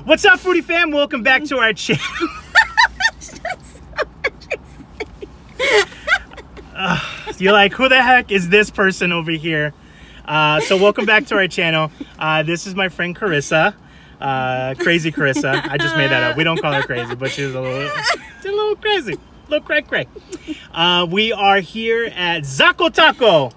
What's up, foodie fam? Welcome back to our channel. You're like, who the heck is this person over here? So welcome back to our channel. This is my friend Carissa, crazy Carissa. I just made that up. We don't call her crazy, but she's a little crazy, a little cray. We are here at Zakho Taco.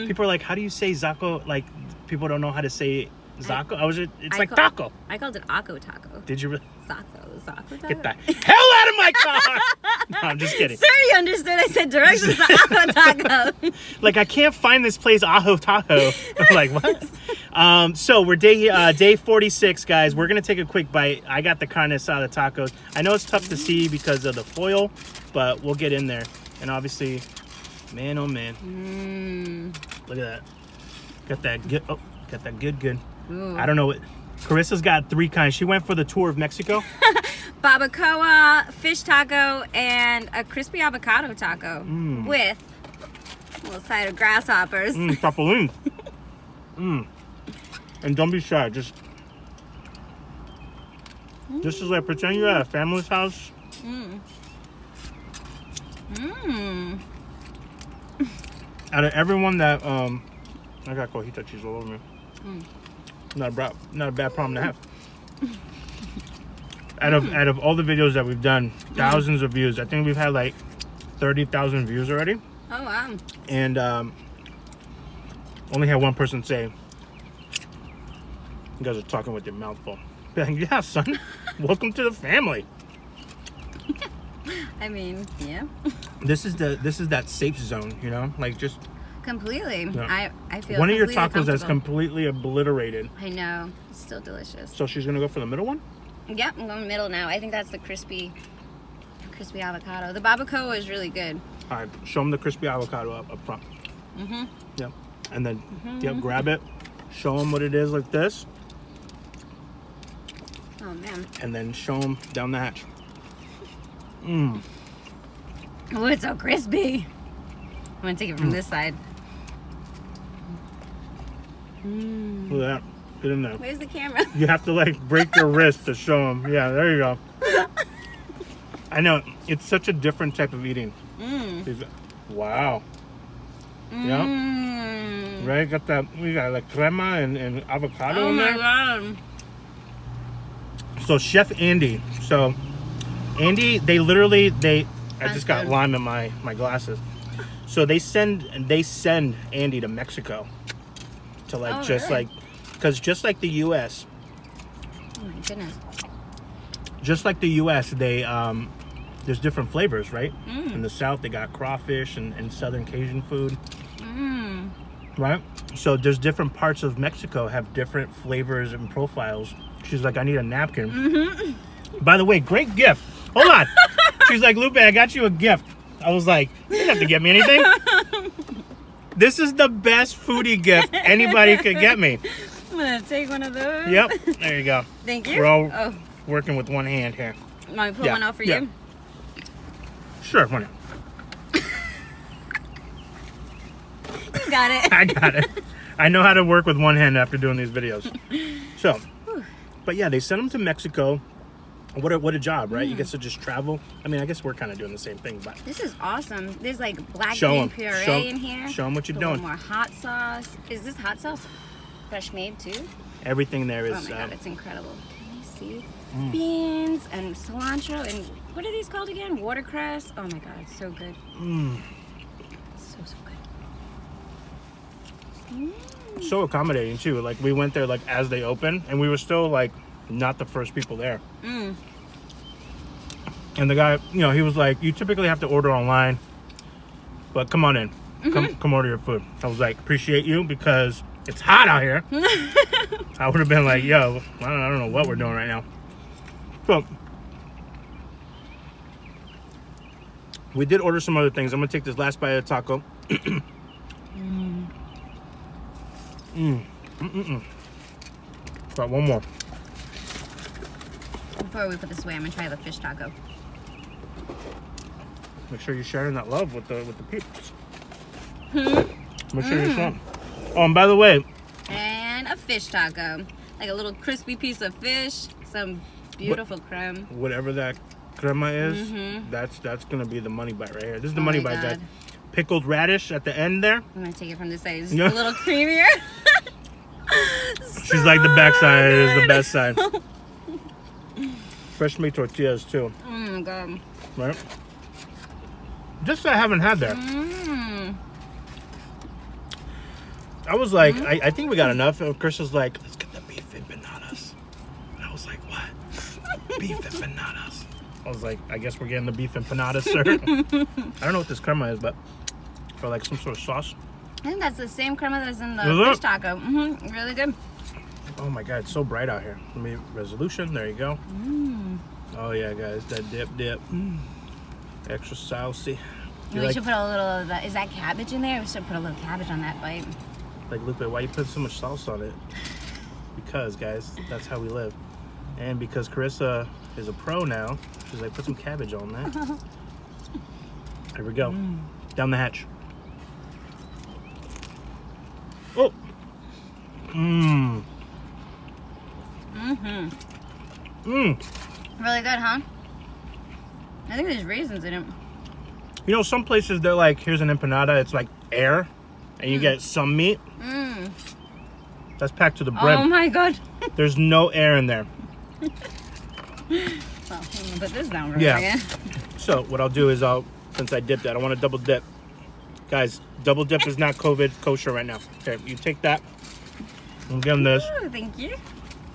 People are like, how do you say Zakho? Like, people don't know how to say Zakho. It's like taco. I called it Akko Taco. Did you really? Zakho Taco. Get the hell out of my car! No, I'm just kidding. Sir, you understood. I said directions to Akko Taco. Like, I can't find this place, Aho Taho. I'm like, what? So we're day 46, guys. We're gonna take a quick bite. I got the carne asada tacos. I know it's tough to see because of the foil, but we'll get in there. And obviously, man, oh man, look at that. Got that good. Oh, got that good. Ooh. I don't know what. Carissa's got 3 kinds. She went for the tour of Mexico. Barbacoa, fish taco, and a crispy avocado taco with a little side of grasshoppers. Chapulines. And don't be shy. Just is like pretend you're at a family's house. Out of everyone that I got cojita cheese all over me. Not a bad problem to have. Out of all the videos that we've done, thousands of views. I think we've had like 30,000 views already. Oh wow! And only had one person say, "You guys are talking with your mouth full." Yeah, son. Welcome to the family. I mean, yeah. This is that safe zone, you know, like just. Completely. Yeah. I feel one of your tacos that's completely obliterated. I know. It's still delicious. So she's gonna go for the middle one? Yep, I'm going middle now. I think that's the crispy avocado. The barbacoa is really good. All right, show them the crispy avocado up front. Yep. And then grab it, show them what it is like this. Oh man. And then show them down the hatch. Oh, it's so crispy. I'm gonna take it from this side. Look at that. Get in there. Where's the camera? You have to like break your wrist to show them. Yeah, there you go. I know. It's such a different type of eating. Wow. Yeah. Right? Got that. We got like crema and avocado in there. Oh my god. So Chef Andy. So Andy, I just got lime in my glasses. So they send Andy to Mexico to like because just like the U.S. Oh my goodness. Just like the U.S., they there's different flavors, right? In the South, they got crawfish and Southern Cajun food, right? So there's different parts of Mexico have different flavors and profiles. She's like, I need a napkin. By the way, great gift. Hold on. She's like, Lupe, I got you a gift. I was like, you didn't have to get me anything. This is the best foodie gift anybody could get me. I'm gonna take one of those. Yep, there you go. Thank you. We're all working with one hand here. Want me to put one out for you? Sure, one hand. You got it. I got it. I know how to work with one hand after doing these videos. So, but yeah, they sent them to Mexico. What a job, right? You get to just travel. I mean, I guess we're kind of doing the same thing, but this is awesome. There's like black bean puree in here. Show them what you're a doing. More hot sauce. Is this hot sauce fresh made too? Everything there is. Oh my god, it's incredible. Can you see beans and cilantro and what are these called again? Watercress. Oh my god, it's so good. So good. So accommodating too. Like we went there like as they opened, and we were still like not the first people there. And the guy, you know, he was like, you typically have to order online, but come on in. Come order your food. I was like, appreciate you because it's hot out here. I would have been like, yo, I don't know what we're doing right now. So we did order some other things. I'm gonna take this last bite of the taco. Got one more. Before we put this away, I'm gonna try the fish taco. Make sure you're sharing that love with the peeps. Make sure you're sharing. Oh, and by the way, And a fish taco. Like a little crispy piece of fish, some beautiful creme. Whatever that crema is, Mm-hmm. that's gonna be the money bite right here. This is the Oh money my bite, guys. God. Pickled radish at the end there. I'm gonna take it from this side. It's Yeah. a little creamier. She's like, the back side is the good. best side. Fresh meat tortillas too, Oh my God. right? Just I haven't had there. Mm. I was like, I think we got enough. And Chris was like, let's get the beef empanadas. And I was like, what? Beef empanadas. I was like, I guess we're getting the beef empanadas, sir. I don't know what this crema is, but for like some sort of sauce. I think that's the same crema that's in the Is it? fish taco. Mm-hmm. Really good. Oh my God, it's so bright out here. Let me, resolution, there you go. Oh yeah, guys, that dip. Extra saucy. You We like, should put a little of that. Is that cabbage in there? We should put a little cabbage on that bite. like Lupe, why you put so much sauce on it? Because, guys, that's how we live. And because Carissa is a pro now, she's like, put some cabbage on that. Here we go. Down the hatch. Oh. Mmm. Really good, huh? I think there's raisins in it. You know, some places they're like, here's an empanada, it's like air, and you get some meat. That's packed to the brim. Oh my God. There's no air in there. Well, I'm gonna put this down real Yeah. quick. So what I'll do is since I dipped that, I want to double dip. Guys, double dip is not COVID kosher right now. Okay, you take that. I'm getting this. Ooh, thank you.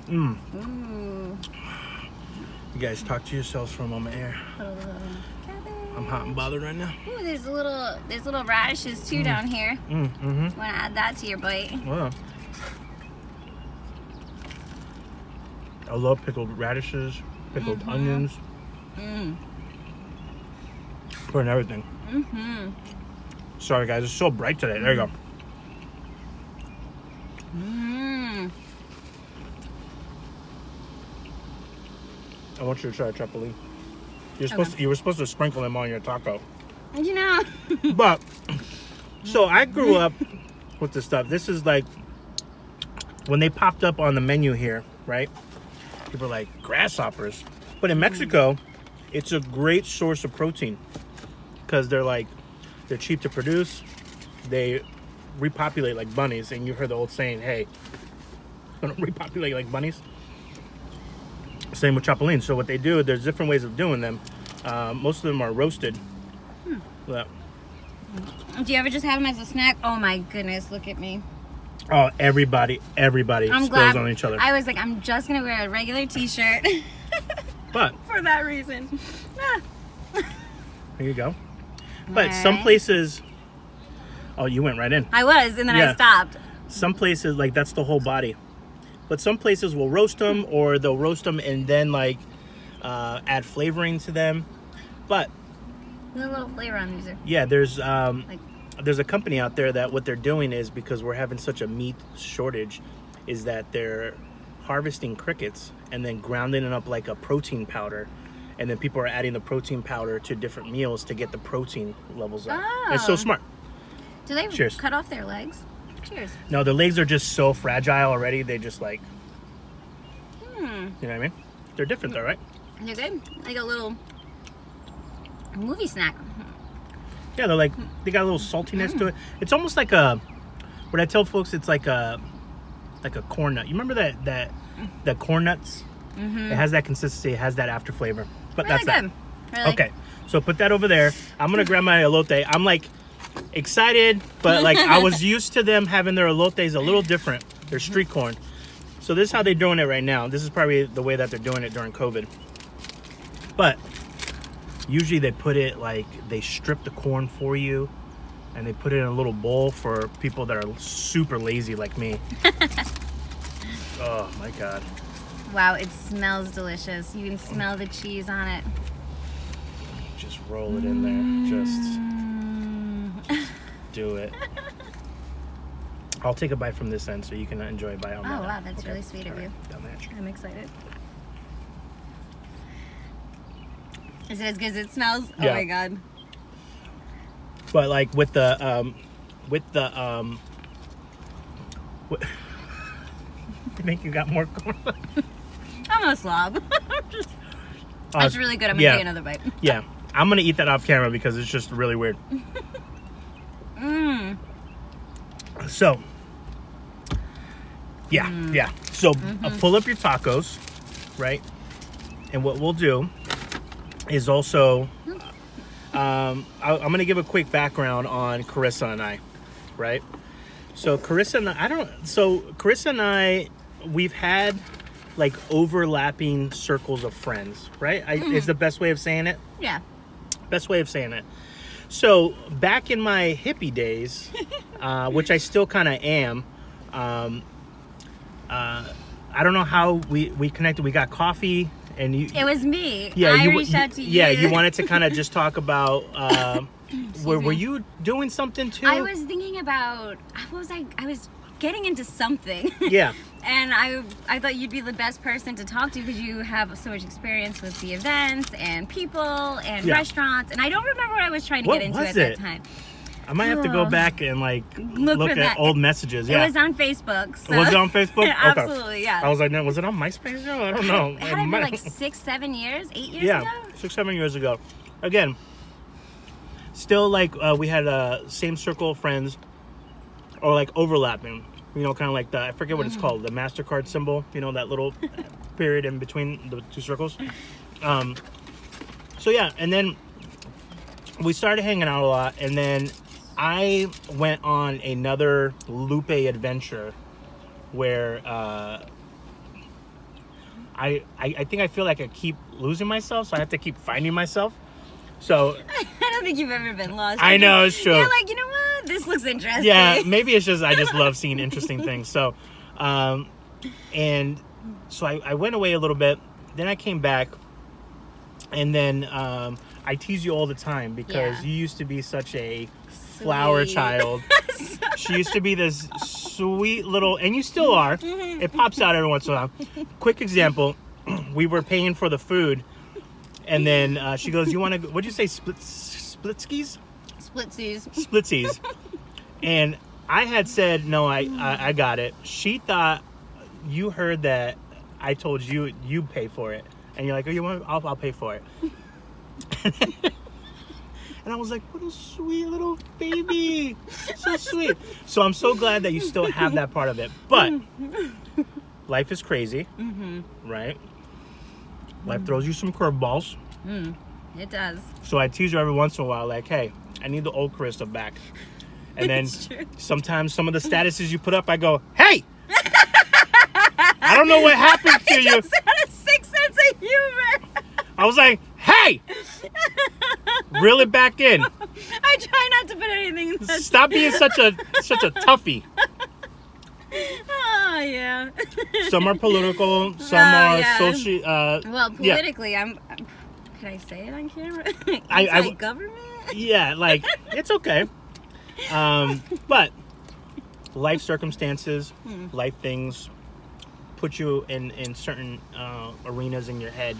Mmm. Ooh. You guys talk to yourselves for a moment here. Cabbage. I'm hot and bothered right now. Ooh, there's little radishes too down here. Mm-hmm. Want to add that to your bite? Wow. I love pickled radishes, pickled onions. Put in everything. Sorry guys, it's so bright today. There you go. I want you to try a chapulines. You were supposed to sprinkle them on your taco. You know. But so I grew up with this stuff. This is like when they popped up on the menu here, right? People were like grasshoppers. But in Mexico, it's a great source of protein because they're cheap to produce. They repopulate like bunnies, and you heard the old saying, "Hey, gonna repopulate like bunnies." Same with chapulines. So what they do, there's different ways of doing them. Most of them are roasted. Yeah. Do you ever just have them as a snack? Oh my goodness, look at me. Oh, everybody I'm spills glad. on each other. I was like, I'm just gonna wear a regular t-shirt. But For that reason. here you go. But some Alright. places, oh, you went right in. I was, and then Yeah. I stopped. Some places, like, that's the whole body. But some places will roast them, or they'll roast them and then add flavoring to them. But There's a little flavor on these. yeah, there's a company out there that what they're doing is, because we're having such a meat shortage, is that they're harvesting crickets and then grounding it up like a protein powder, and then people are adding the protein powder to different meals to get the protein levels up. It's so Oh. smart. Do they Cheers. cut off their legs? Cheers. No, the legs are just so fragile already. They just you know what I mean? They're different though, right? They're good. Like a little movie snack. Yeah, they got a little saltiness to it. It's almost like what I tell folks, it's like a corn nut. You remember that corn nuts? It has that consistency, it has that after flavor. But Really that's good. that. Really. Okay, so put that over there. I'm gonna grab my elote. I'm excited, but I was used to them having their elotes a little different. They're street corn. So this is how they're doing it right now. This is probably the way that they're doing it during COVID. But usually they put it they strip the corn for you and they put it in a little bowl for people that are super lazy like me. Oh my God. Wow, it smells delicious. You can smell the cheese on it. Just roll it in there. Just do it. I'll take a bite from this end so you can enjoy a bite on Oh that wow, end. that's Okay. really sweet of All you. right, down the hatch. I'm excited. Is it as good as it smells? Yeah. Oh my God. But with the what, I think you got more corn. Oh I'm a slob. That's really good. I'm gonna take another bite. Yeah, I'm gonna eat that off camera because it's just really weird. So, yeah. So pull up your tacos, right? And what we'll do is also, I'm gonna give a quick background on Carissa and I, right? So Carissa and I, we've had like overlapping circles of friends, right? Is the best way of saying it? Yeah. Best way of saying it. So back in my hippie days, which I still kind of am, I don't know how we connected. We got coffee, and you. It was me. Yeah, I reached out to you. Yeah, you wanted to kind of just talk about. Were you doing something too? I was thinking about. What was I? I was getting into something. Yeah. And I thought you'd be the best person to talk to because you have so much experience with the events and people and restaurants. And I don't remember what I was trying to get into at that time. I might have to go back and like look at old messages. Yeah. It was on Facebook. So. Was it on Facebook? Absolutely, yeah. I was like, was it on MySpace? I don't know. It had to be like 6, 7 years, 8 years ago? Yeah, 6, 7 years ago. Again, still like we had a same circle of friends or like overlapping. You know, kind of like I forget what it's called, the MasterCard symbol, you know, that little period in between the two circles. So yeah, and then we started hanging out a lot, and then I went on another Lupe adventure where I think I feel like I keep losing myself, so I have to keep finding myself. So I don't think you've ever been lost. I know, it's true. You're like, you know what? This looks interesting. Yeah, maybe it's just I just love seeing interesting things. So, and so I went away a little bit. Then I came back, and then I tease you all the time because you used to be such a flower child. She used to be this sweet little, and you still are. It pops out every once in a while. Quick example: we were paying for the food. And then she goes, "You want to? What'd you say? Splitskis? Splitsies." And I had said, "No, I got it." She thought you heard that I told you pay for it, and you're like, "Oh, you want? I'll pay for it." And I was like, "What a sweet little baby, so sweet." So I'm so glad that you still have that part of it. But life is crazy, right? Life throws you some curveballs. It does. So I tease her every once in a while, like, "Hey, I need the old Carissa back." And then sometimes some of the statuses you put up, I go, "Hey, I don't know what happened to you." I just had a sick sense of humor. I was like, "Hey, reel it back in." I try not to put anything in this. Stop being such a toughie. Oh, yeah. Some are political, some are social. Well, politically, Can I say it on camera? Anti-government? Yeah, like, it's okay. But life circumstances, life things put you in certain arenas in your head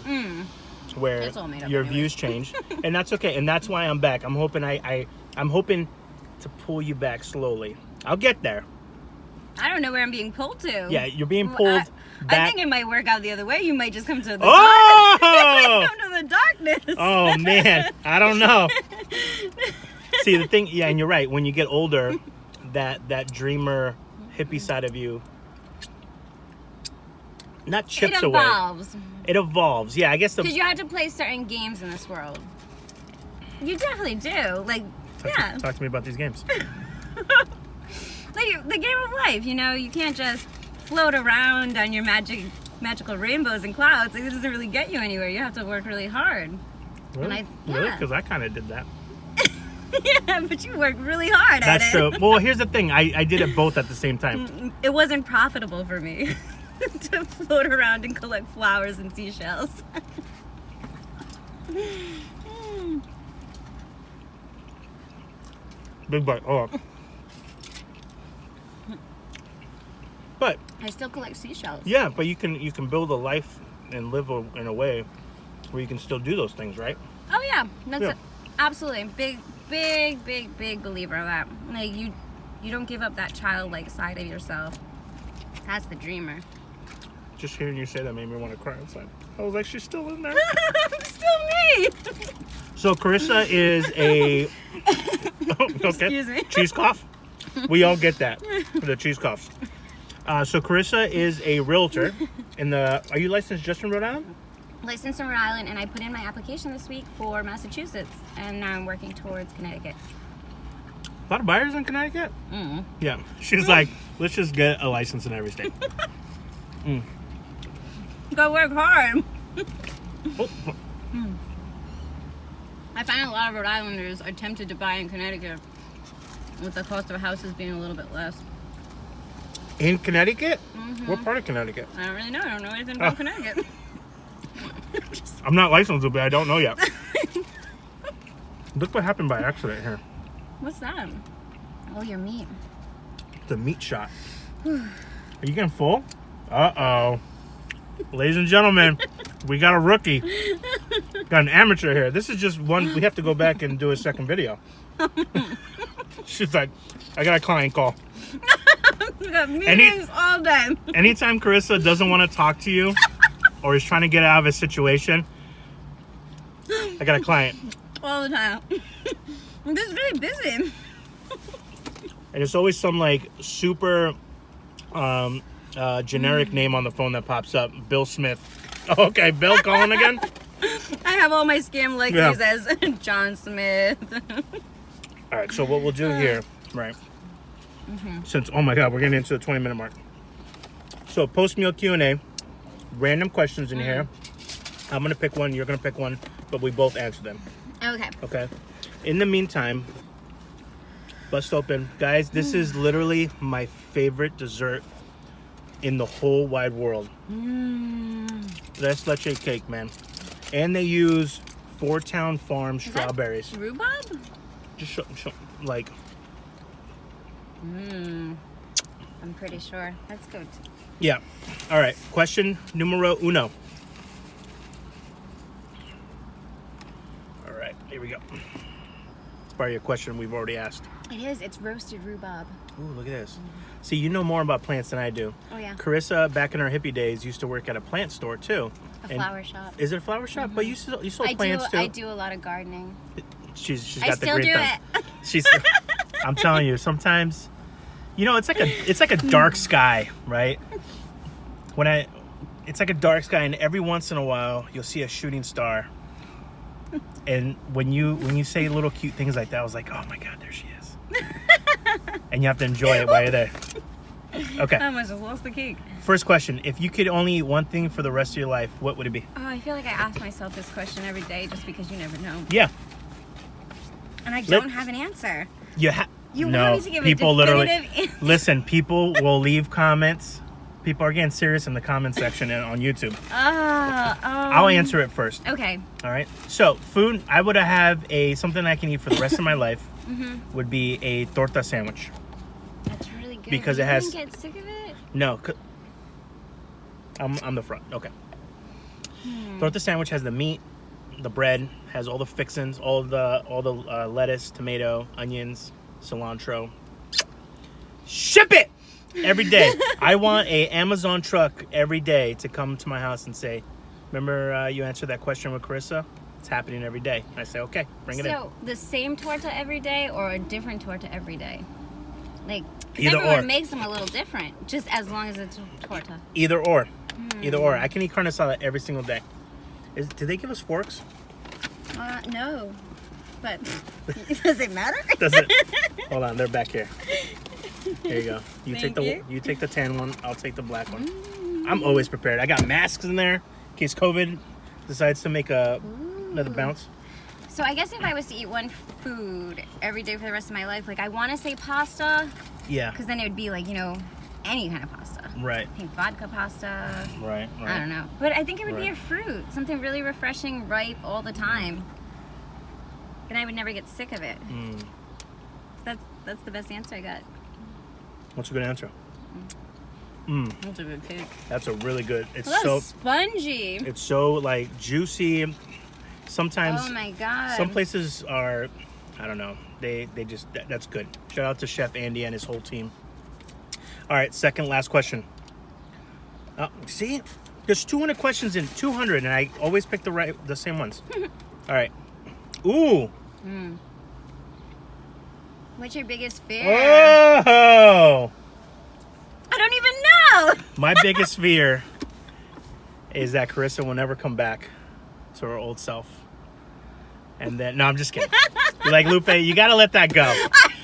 where your views change. And that's okay. And that's why I'm back. I'm hoping I'm hoping to pull you back slowly. I'll get there. I don't know where I'm being pulled to. Yeah, you're being pulled back. I think it might work out the other way. You might just come to the darkness. come to the darkness. Oh, man. I don't know. See, the thing, and you're right. When you get older, that dreamer, hippie side of you, not chips away. It evolves. It evolves. Yeah, I guess because you have to play certain games in this world. You definitely do. Like, Talk to me about these games. Like the game of life, you know, you can't just float around on your magical rainbows and clouds. Like, it doesn't really get you anywhere. You have to work really hard. Really? Really? Because I kind of did that. Yeah, but you worked really hard at it. That's true. Well, here's the thing. I did it both at the same time. It wasn't profitable for me to float around and collect flowers and seashells. Big bite. Oh. But I still collect seashells. Yeah, but you can build a life and live in a way where you can still do those things, right? Oh yeah, that's absolutely big believer of that. Like you don't give up that childlike side of yourself. That's the dreamer. Just hearing you say that made me want to cry inside. I was like, she's still in there. Still me. So Carissa is a Excuse me. cheese cough. We all get that for the cheese coughs. So Carissa is a realtor in the. Are you licensed just in Rhode Island? Licensed in Rhode Island, and I put in my application this week for Massachusetts, and now I'm working towards Connecticut. A lot of buyers in Connecticut. Yeah, she's like, let's just get a license in every state. Go work hard. Oh. I find a lot of Rhode Islanders are tempted to buy in Connecticut, with the cost of houses being a little bit less. In Connecticut? What part of Connecticut? I don't really know. I don't know anything about Connecticut. I'm not licensed, but I don't know yet. Look what happened by accident here. What's that? Oh, your meat. It's a meat shot. Are you getting full? Uh-oh. Ladies and gentlemen, we got a rookie. Got an amateur here. This is just one. We have to go back and do a second video. She's like, I got a client call. We got meetings all day. Anytime Carissa doesn't want to talk to you or is trying to get out of a situation, I got a client. All the time. I'm just really busy. And it's always some like super generic name on the phone that pops up. Bill Smith. Oh, okay, Bill calling again? I have all my scam likelies as John Smith. All right, so what we'll do here, right? Since, oh my God, we're getting into the 20-minute mark. So post-meal Q&A, random questions in here. I'm going to pick one, you're going to pick one, but we both answer them. Okay. Okay? In the meantime, bust open. Guys, this is literally my favorite dessert in the whole wide world. That's leche cake, man. And they use 4-Town Farm strawberries. That rhubarb? Just show, like. I'm pretty sure. That's good. Yeah. All right. Question numero uno. All right. Here we go. It's probably a question we've already asked. It is. It's roasted rhubarb. Ooh, look at this. See, you know more about plants than I do. Oh, yeah. Carissa, back in her hippie days, used to work at a plant store, too. A flower shop. Is it a flower shop? But you sold plants, too? I do a lot of gardening. She's I got the still green do thumb. it. She's. I'm telling you, sometimes, you know, it's like a dark sky, right? It's like a dark sky, and every once in a while you'll see a shooting star. And when you say little cute things like that, I was like, oh my God, there she is. And you have to enjoy it while you're there. Okay. I almost lost the cake. First question: if you could only eat one thing for the rest of your life, what would it be? Oh, I feel like I ask myself this question every day just because you never know. Yeah. And I don't have an answer. You want me to give people a literally definitive answer? listen. People will leave comments. People are getting serious in the comment section and on YouTube. I'll answer it first. Okay. All right. So food, I would have something I can eat for the rest of my life. Would be a torta sandwich. That's really good. Because you it has. Get sick of it? No. I'm the front. Okay. Torta sandwich has the meat, the bread, has all the fixings, all the lettuce, tomato, onions, cilantro. Ship it every day. I want a Amazon truck every day to come to my house and say, remember you answered that question with Carissa? It's happening every day. And I say, okay, bring it in. So the same torta every day or a different torta every day? Like, Either everyone or. makes them a little different, just as long as it's a torta. Either or. Either or. I can eat carne asada every single day. Do they give us forks? No. But does it matter? Does it? Hold on, they're back here. There you go. Thank You take the tan one, I'll take the black one. I'm always prepared. I got masks in there in case COVID decides to make another bounce. So I guess if I was to eat one food every day for the rest of my life, like I want to say pasta. Yeah. Because then it would be like, any kind of pasta. Right. I think vodka pasta. Right. I don't know. But I think it would be a fruit. Something really refreshing, ripe all the time. And I would never get sick of it. That's the best answer I got. What's a good answer? That's a good cake. That's a really good. It's Well, so spongy. It's so like juicy. Sometimes. Oh my God. Some places are, I don't know. They just that's good. Shout out to Chef Andy and his whole team. All right, second last question. See? There's 200 questions in 200, and I always pick the same ones. All right. Ooh. What's your biggest fear? Oh. I don't even know. My biggest fear is that Carissa will never come back to her old self. And then, no, I'm just kidding. You're like, Lupe, you got to let that go.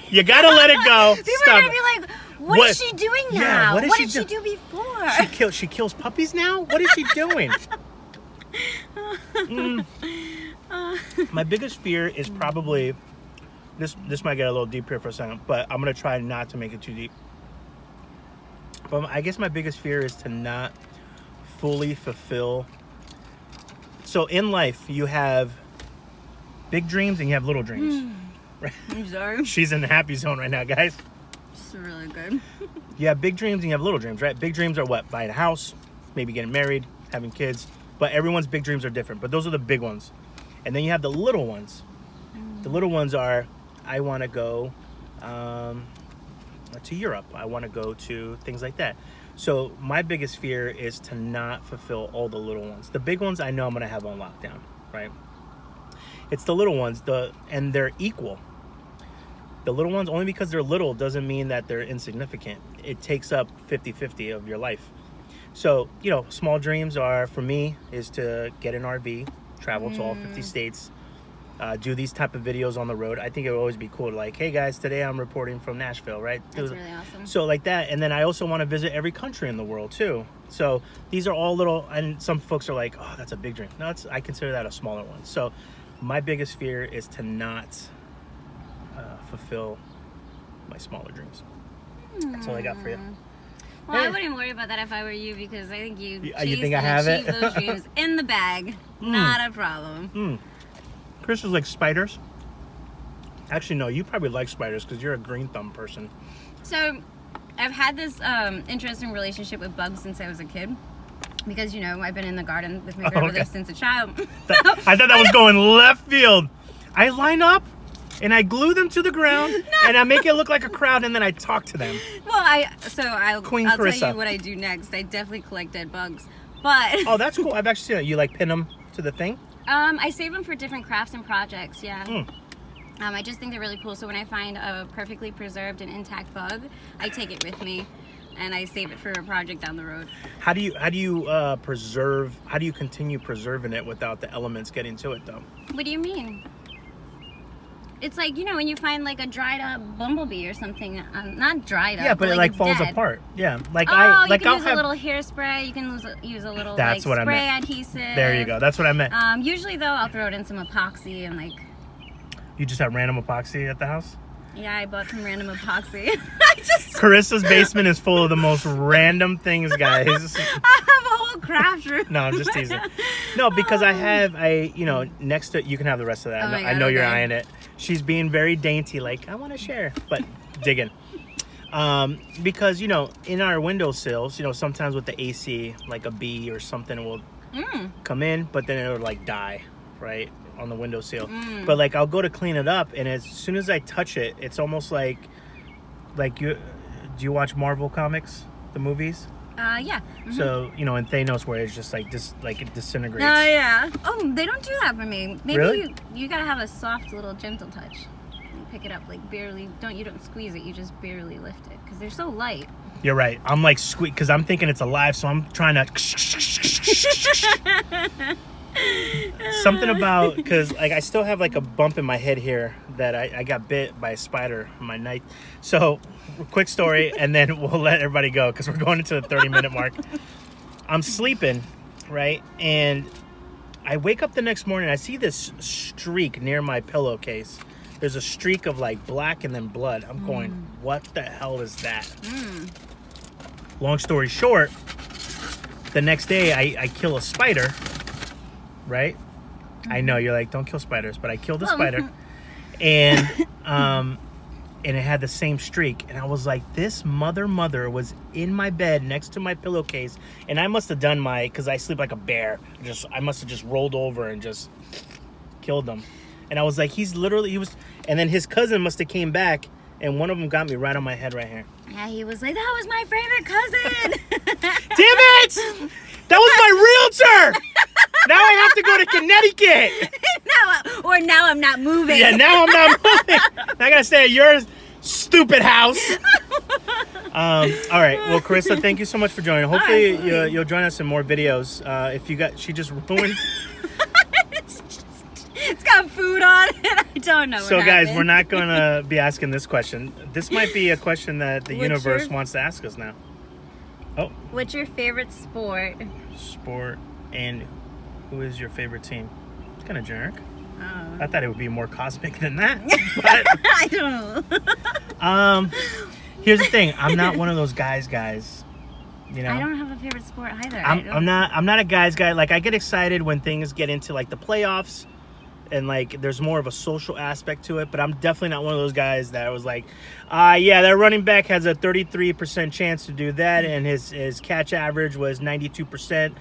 You got to let it go. People Stop. are going to be like, what is she doing now? Yeah, what did she do before? She kills puppies now? What is she doing? My biggest fear is probably, this might get a little deep here for a second, but I'm going to try not to make it too deep. But I guess my biggest fear is to not fully fulfill. So in life, you have big dreams and you have little dreams. Right? I'm sorry. She's in the happy zone right now, guys. It's really good. You have big dreams and you have little dreams, right? Big dreams are what? Buying a house, maybe getting married, having kids. But everyone's big dreams are different. But those are the big ones. And then you have the little ones. The little ones are, I want to go to Europe. I want to go to things like that. So my biggest fear is to not fulfill all the little ones. The big ones I know I'm going to have on lockdown, right? It's the little ones, and they're equal. The little ones, only because they're little doesn't mean that they're insignificant. It takes up 50-50 of your life. So, small dreams are, for me, is to get an RV, travel to all 50 states, do these type of videos on the road. I think it would always be cool to like, hey guys, today I'm reporting from Nashville, right? That's really awesome. So like that. And then I also want to visit every country in the world too. So these are all little, and some folks are like, oh, that's a big dream. No, I consider that a smaller one. So my biggest fear is to not fulfill my smaller dreams. That's all I got for you. Well, I wouldn't worry about that if I were you, because I think you think I have it? those dreams in the bag. Not a problem. Chris is like spiders. Actually, no, you probably like spiders because you're a green thumb person. So I've had this interesting relationship with bugs since I was a kid. Because, I've been in the garden with my grandmother since a child. I thought that was going left field. I line up and I glue them to the ground and I make it look like a crowd and then I talk to them. Well, I'll tell Carissa. you what I do next. I definitely collect dead bugs. But oh, that's cool. I've actually seen that. You like pin them to the thing? I save them for different crafts and projects, yeah. I just think they're really cool. So when I find a perfectly preserved and intact bug, I take it with me. And I save it for a project down the road. How do you preserve? How do you continue preserving it without the elements getting to it, though? What do you mean? It's like, when you find like a dried up bumblebee or something. Not dried up. Yeah, but it like falls dead. apart. Yeah, you can use a little hairspray. You can use a little spray adhesive. There you go. That's what I meant. Usually though, I'll throw it in some epoxy and like. You just have random epoxy at the house? Yeah, I bought some random epoxy. Carissa's basement is full of the most random things, guys. I have a whole craft room. No, I'm just teasing. No, because next to, you can have the rest of that. I know you're eyeing it. She's being very dainty, like, I want to share, but digging. Because, in our windowsills, sometimes with the AC, like a bee or something will come in, but then it'll like die, right? On the windowsill. But like I'll go to clean it up and as soon as I touch it, it's almost like do you watch Marvel comics, the movies? Yeah. So, in Thanos where it's just like this, like it disintegrates. Oh yeah. Oh, they don't do that for me. Maybe really? you gotta have a soft little gentle touch. You pick it up like barely, you don't squeeze it, you just barely lift it because they're so light. You're right. I'm like squeak because I'm thinking it's alive, so I'm trying to something about, because like I still have like a bump in my head here that I got bit by a spider on my night. So quick story and then we'll let everybody go because we're going into the 30-minute mark. I'm sleeping, right, and I wake up the next morning, I see this streak near my pillowcase. There's a streak of like black and then blood. I'm going, what the hell is that? Long story short, the next day I kill a spider. Right? I know you're like, don't kill spiders, but I killed a spider, and it had the same streak, and I was like, this mother was in my bed next to my pillowcase, and I must have done because I sleep like a bear. I must have just rolled over and just killed them, and I was like, and then his cousin must have came back and one of them got me right on my head right here. Yeah, he was like, that was my favorite cousin. Damn it! That was my realtor! Now I have to go to Connecticut. now I'm not moving. Yeah, now I'm not moving. I gotta stay at your stupid house. All right. Well, Carissa, thank you so much for joining. Hopefully, you'll join us in more videos. She just ruined. It's got food on it. I don't know. So, guys, we're not gonna be asking this question. This might be a question that the universe wants to ask us now. Oh. What's your favorite sport? Sport, and who is your favorite team? It's kind of generic. Oh. I thought it would be more cosmic than that. But, I don't know. Here's the thing. I'm not one of those guys. You know. I don't have a favorite sport either. I'm not a guys guy. Like, I get excited when things get into like the playoffs, and like there's more of a social aspect to it. But I'm definitely not one of those guys that was like, yeah, that running back has a 33% chance to do that, and his catch average was 92%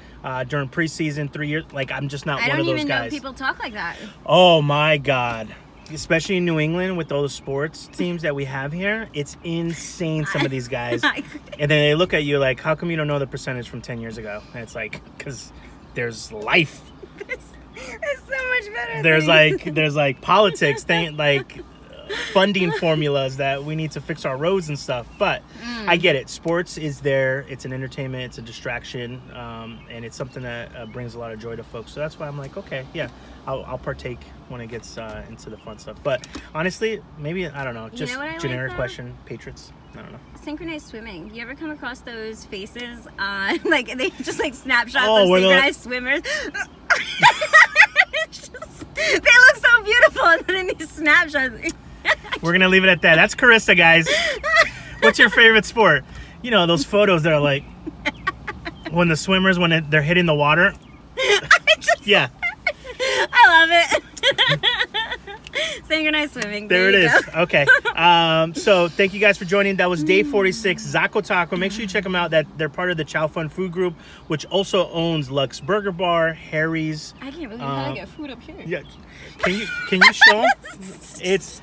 during preseason 3 years. Like, I'm just not one of those guys. I don't even know people talk like that. Oh my God. Especially in New England with all the sports teams that we have here, it's insane, some of these guys. And then they look at you like, how come you don't know the percentage from 10 years ago? And it's like, because there's life. It's so much better. There's like politics, like funding formulas that we need to fix our roads and stuff. But I get it. Sports is there. It's an entertainment. It's a distraction. And it's something that brings a lot of joy to folks. So that's why I'm like, okay, yeah, I'll partake when it gets into the fun stuff. But honestly, maybe, I don't know, just generic question. Patriots. I don't know. Synchronized swimming. You ever come across those faces like they just like snapshots of synchronized swimmers? They look so beautiful, and then in these snapshots. We're gonna leave it at that. That's Carissa, guys. What's your favorite sport? You know, those photos that are like when the swimmers, when they're hitting the water. Yeah. I love it. Synchronized swimming. There it is. Okay. So thank you guys for joining. That was day 46. Zakho Taco. Make sure you check them out. That they're part of the Chow Fun Food Group, which also owns Lux Burger Bar, Harry's. I can't believe how to get food up here. Yeah. Can you show them? It's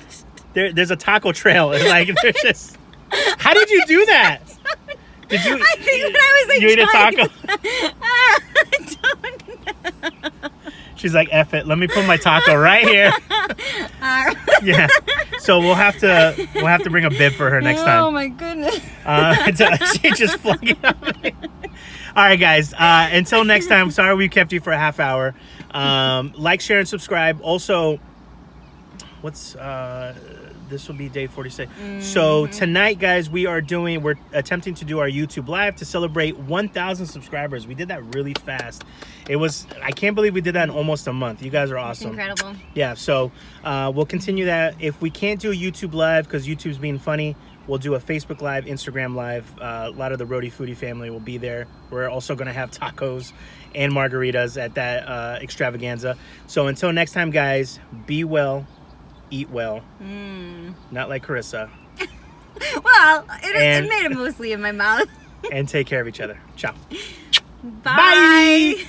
there's a taco trail. It's like there's just. How did you do that? Did you? I think when I was like, you ate a taco. I don't know. She's like, F it. Let me put my taco right here. Yeah. So we'll have to bring a bib for her next time. Oh my goodness. She just flung it up. All right, guys. Until next time. Sorry we kept you for a half hour. Like, share, and subscribe. Also, this will be day 46. So tonight, guys, we're attempting to do our YouTube live to celebrate 1,000 subscribers. We did that really fast. I can't believe we did that in almost a month. You guys are awesome. It's incredible. Yeah, so we'll continue that. If we can't do a YouTube live because YouTube's being funny, we'll do a Facebook Live, Instagram Live. A lot of the Rhode foodie family will be there. We're also going to have tacos and margaritas at that extravaganza. So until next time, guys, be well. Eat well. Not like Carissa. Well, it made it mostly in my mouth. And take care of each other. Ciao. Bye. Bye.